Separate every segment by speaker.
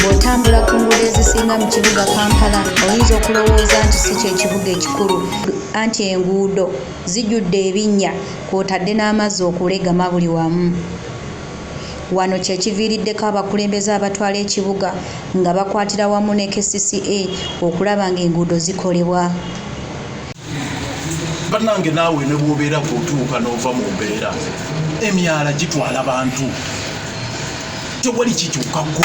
Speaker 1: Bw'otambula ku nguudo ezisinga mu kibuga Kampala oyinza okulowooza nti si kye kibuga ekikulu anti enguudo zijjudde ebinnya kw'otadde n'amazzi okulegama buli wamu. Wano kye kiviiriddeko abakulembeze abatwala ekibuga nga bakwatira wamu ne KCCA okulaba ng'enguudo zikolebwa.
Speaker 2: Bannange naawe ne bw'obeera bw'otuuka n'ova mu mbeera emyala gitwala bantu tewali kikyukako.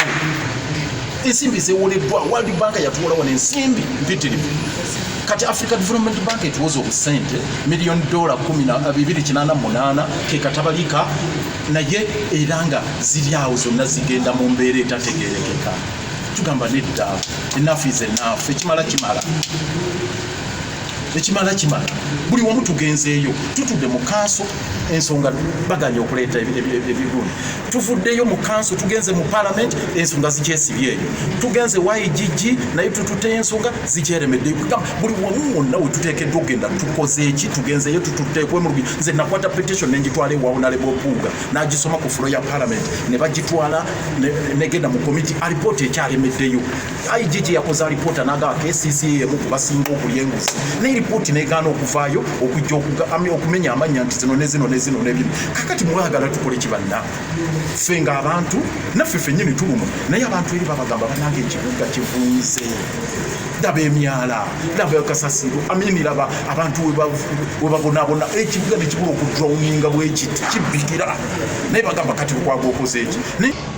Speaker 2: Ensimbi zewoleddwa World Bank yatuwola wano ensimbi mpitirivu. Kati Africa Development Bank etuwoza obusente $1 million 288 ke katabalika naye era nga ziri awo zonna zigenda mu mbeera etategeerekeka. Tugamba nedda enough is enough. Ekimala buli wamu tugenzeeyo tutudde mu kanso ensonga baganya okuleeta ebigundi tuvuddeyo mu kanso tugenze mu parliament ensonga zikyesibyeyo tugenze YGG naye tutute ensonga zikyeremedde buli wamu wonna we tuteekeddwa okugenda tukoze eki tugenzeyo tututeekwe mu lubi. Nze nakwata petition nenjitwala ewawo naleba opuuga n'agisoma ku fulo ya parliament ne bagitwala negenda mu komiti alipoota ekyaremeddeyo. IGG yakoze alipoota n'agaba KCCA emu ku basinga okulya enguzi n'eripooti n'egaana okuvaayo okujja okumenya amannya nti zino ne zino ne zino n'ebimu. Kakati mwagala tukole kibanna ffe ng'abantu naffe ffennyini tuluma naye abantu eri babagamba banange ekibuga kivunze. Laba emyala laba kasasiro laba abantu we babonaabona ekibuga ne kibula okudrawninga bwekiti kibbikira naye bagamba kati lukwago okoze eki.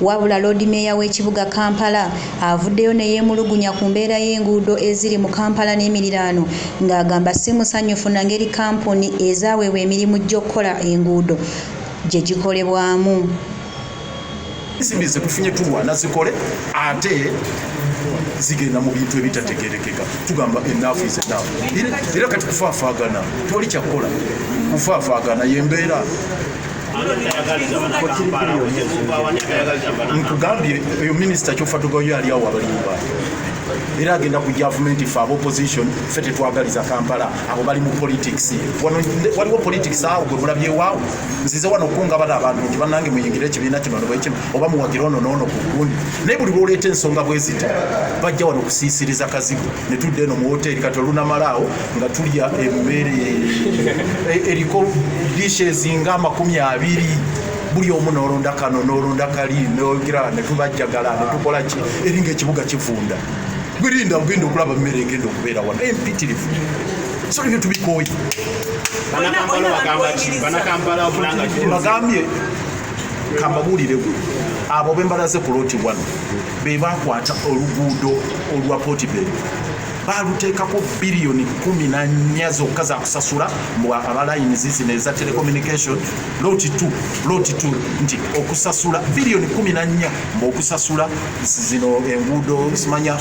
Speaker 1: Wabula Loodimmeeya w'ekibuga Kampala avuddeyo ne yeemulugunya ku mbeera y'enguudo eziri mu Kampala n'emiriraano ng'agamba si musanyufu na ngeri kampuni ezaaweebwa emirimu gy'okukola enguudo gye gikolebwamu.
Speaker 2: Ensimbi ze tufunye tulwana zikole ate zigenda mu bintu ebitategeerekeka. Tugamba enough is enough. Era kati kufaafaagana tewali kyakukola. Kufaafaagana y'embeera. Nkugambye eyo minisita ky'ofa tugayo yali awo abalimba era agenda ku government ife opposition ffe tetwagaliza Kampala abo bali mu politics. Waliwo politics awo gwe mulabyewawo nzize wano okunga bala abantu nti bannange muyingire ekibiina kino bwekimu oba muwagira ono n'ono ku gundi naye buli lwoleeta ensonga bwezita bajja wano kusiisiriza kazigo ne tudde eno mu hoteri kati olunamalaawo nga tulya emmere eriko dishes nga 20 buli omu n'olonda kano n'olonda kali n'ogira ne tubajjagala ne tukola ki eringa ekibuga kivunda gwirinda ogenda okulaba mmere egenda okubeera wano empitirivu so ebyo tubikooye bagambye kambabuulire abo bembalaze ku looti wano be bakwata oluguudo olwa Portibel baluteekako biliyoni 14 zokka za kusasula mu abalayinizi zino eza telecommunication looti 2 nti okusasula biliyoni 14 okusasula zino enguudo simanya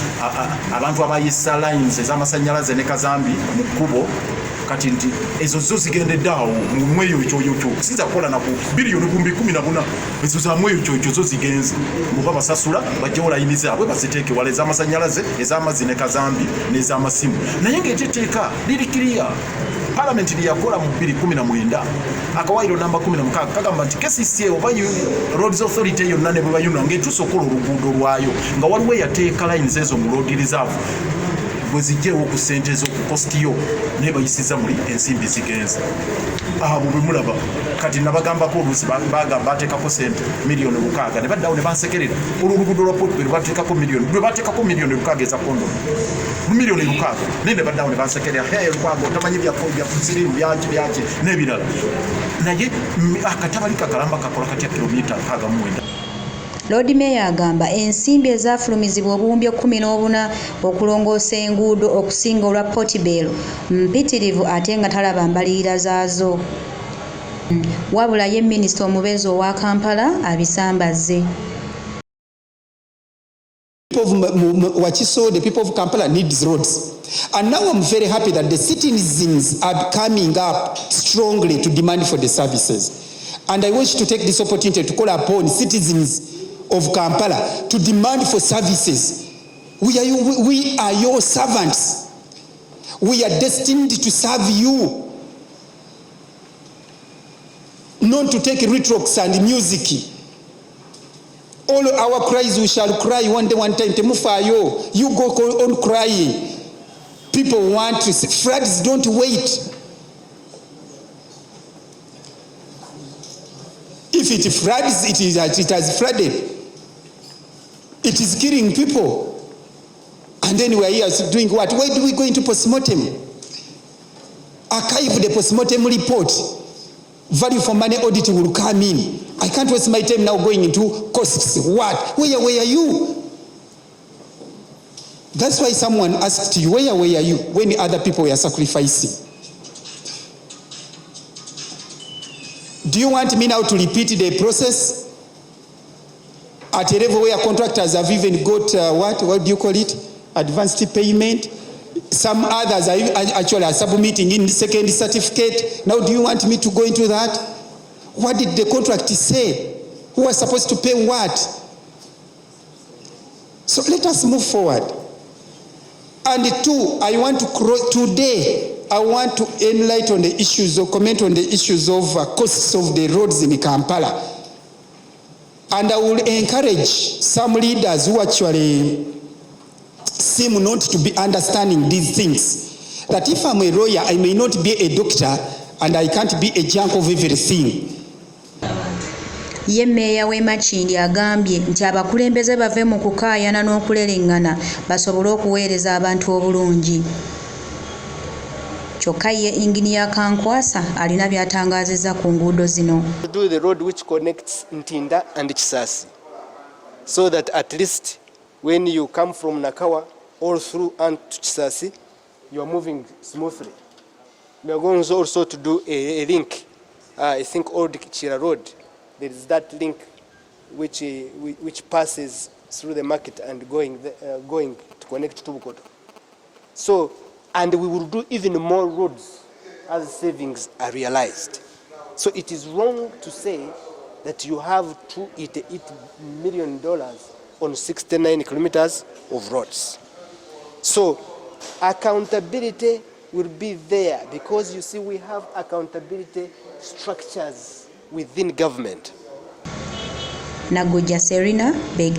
Speaker 2: abantu abayisa lines ez'amasannyalaze ne kazambi mu kkubo kati nti ezo zo zigendedde awo mu mweyo ekyoyokyo sinza kukola naku biliyoni 14 ezo za mweyo ekyoyokyo zo zigenze muba basasula bajjawo layini zaabwe baziteeke wala ez'amasannyalaze ez'amazzi ne kazambi n'ez'amasimu naye ng'ekiteeka liri kiriya. Parliament liyakola mu 2019 akawairo namba 16 kagamba nti KCCA oba Roads Authority yonna ne bwe bayuna ng'etuusa okukola oluguudo lwayo nga waliwo eyateeka layini ezo mu road reserve bwezijjeewo ku ssente ez'okukostiyo naye bayisiza muli ensimbi zigenze. Abo bwe mulaba kati nabagambako oluusi bagamba bateekako ssente miliyoni 6 ne baddawo ne bansekerera olw'oluguudo lwa Portibel bateekako miliyoni lwe bateekako miliyoni 6 eza kondomu miliyoni 6 naye ne baddawo ne bansekerera Lukwago tamanyi byafusirimu byaki n'ebirala naye akatabali kakalamba kakola katya kilomita 69.
Speaker 1: Loodimmeeya agamba ensimbi ezaafulumizibwa obuwumbi 14 okulongoosa enguudo okusinga olwa Portibel mpitirivu ate nga talaba mbalirira zaazo. Wabula ye minisita omubeezi owa Kampala abisambaze.
Speaker 3: The people of Kampala need these roads. And now I'm very happy that the citizens are coming up strongly to demand for the services. And I wish to take this opportunity to call upon citizens of Kampala to demand for services. We are your servants. We are destined to serve you. Not to take rhetorics and music. All our cries we shall cry one day, one time. Temufayo, you go on crying. People want to see. Floods don't wait. If it floods, it has flooded. It is killing people. And then we are here doing what? Why do we go into postmortem? Archive the postmortem report. Value for money audit will come in. I can't waste my time now going into costs. What? Where are you? That's why someone asked you, where are you when other people were sacrificing? Do you want me now to repeat the process? At a level where contractors have even got, what do you call it? Advanced payment. Some others are actually submitting in second certificate. Now do you want me to go into that? What did the contract say? Who was supposed to pay what? So let us move forward. And two, today, I want to enlighten on the issues or comment on the issues of costs of the roads in Kampala. And I will encourage some leaders who actually seem not to be understanding these things. That if I'm a lawyer, I may not be a doctor and I can't be a junk of everything.
Speaker 1: Ye Mmeeya w'e Makindi agambye nti abakulembeze bave mu kukaayana n'okulelengana basobole okuweereza abantu obulungi. Kyokka ye Inginiya Kankwasa alina by'atangaazizza ku nguudo zino.
Speaker 4: To do the road which connects Ntinda and Kisasi, so that at least when you come from Nakawa all through and to Kisasi, you are moving smoothly. We are going also to do a link. I think Old Kichira Road. There is that link which passes through the market and going to connect to Bukoto. So, and we will do even more roads as savings are realized. So it is wrong to say that you have $288 million on 69 kilometers of roads. So accountability will be there because you see we have accountability structures within government.
Speaker 1: Nagoja Serena, Big